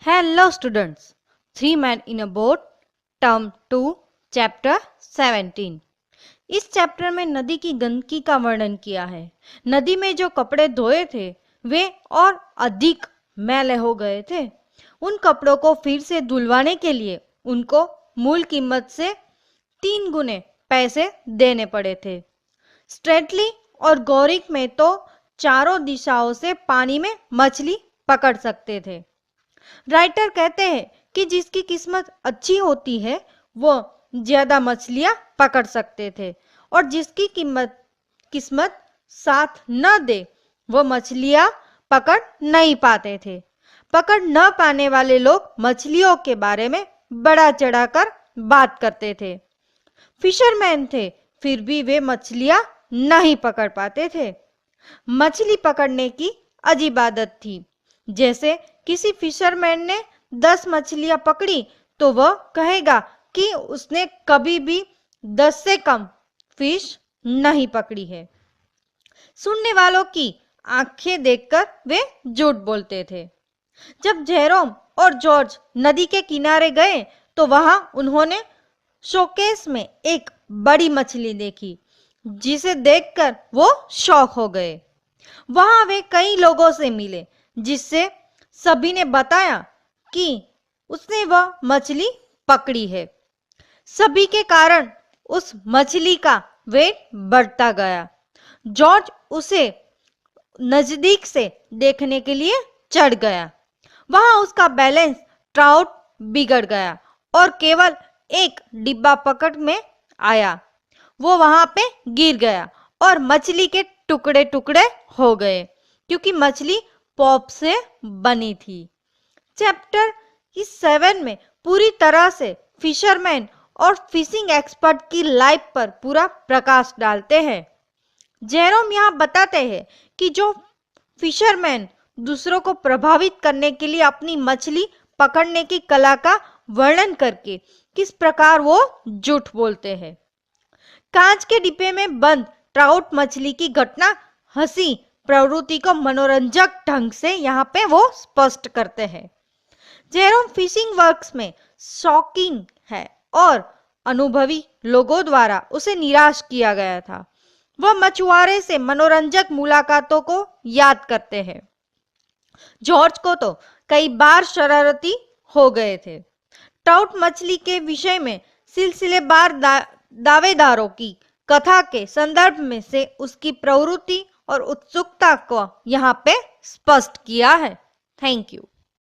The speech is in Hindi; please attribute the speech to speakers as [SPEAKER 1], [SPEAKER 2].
[SPEAKER 1] Hello students, Three Men in a Boat, Term 2, Chapter 17। इस चैप्टर में नदी की गंदगी का वर्णन किया है। नदी में जो कपड़े धोए थे वे और अधिक मैले हो गए थे। उन कपड़ों को फिर से धुलवाने के लिए उनको मूल कीमत से 3 गुने पैसे देने पड़े थे। स्ट्रेटली और गौरिक में तो चारों दिशाओं से पानी में मछली पकड़ सकते थे। राइटर कहते हैं कि जिसकी किस्मत अच्छी होती है वो ज्यादा मछलियां पकड़ सकते थे और जिसकी किस्मत साथ न दे वो मछलियां पकड़ नहीं पाते थे। पकड़ न पाने वाले लोग मछलियों के बारे में बड़ा चढ़ाकर बात करते थे। फिशरमैन थे, फिर भी वे मछलियां नहीं पकड़ पाते थे। मछली पकड़ने की अजीब आदत थी। जैसे किसी फिशरमैन ने 10 मछलियां पकड़ी तो वह कहेगा कि उसने कभी भी 10 से कम फिश नहीं पकड़ी है। सुनने वालों की आंखें देखकर वे झूठ बोलते थे। जब जेरोम और जॉर्ज नदी के किनारे गए तो वहां उन्होंने शोकेस में एक बड़ी मछली देखी, जिसे देखकर वो शॉक हो गए। वहां वे कई लोगों से मिले, जिससे सभी ने बताया कि उसने वह मछली पकड़ी है। सभी के कारण उस मछली का वेट बढ़ता गया। जॉर्ज उसे नजदीक से देखने के लिए चढ़ गया। वहां उसका बैलेंस ट्राउट बिगड़ गया और केवल एक डिब्बा पकड़ में आया। वो वहां पे गिर गया और मछली के टुकड़े टुकड़े हो गए, क्योंकि मछली पॉप से बनी थी। चैप्टर इस 7 में पूरी तरह से फिशरमैन और फिशिंग एक्सपर्ट की लाइफ पर पूरा प्रकाश डालते हैं। जेरोम यहाँ बताते हैं कि जो फिशरमैन दूसरों को प्रभावित करने के लिए अपनी मछली पकड़ने की कला का वर्णन करके किस प्रकार वो झूठ बोलते हैं। कांच के डिब्बे में बंद ट्राउट मछली की घटना हंसी प्रवृत्ति को मनोरंजक ढंग से यहाँ पे वो स्पष्ट करते हैं। जेरोम फिशिंग वर्क्स में शॉकिंग है और अनुभवी लोगों द्वारा उसे निराश किया गया था। वह मछुआरे से मनोरंजक मुलाकातों को याद करते हैं। जॉर्ज को तो कई बार शरारती हो गए थे। ट्राउट मछली के विषय में सिलसिलेवार दावेदारों की कथा के संदर्भ में से उसकी प्रवृत्ति और उत्सुकता को यहाँ पे स्पष्ट किया है। Thank you.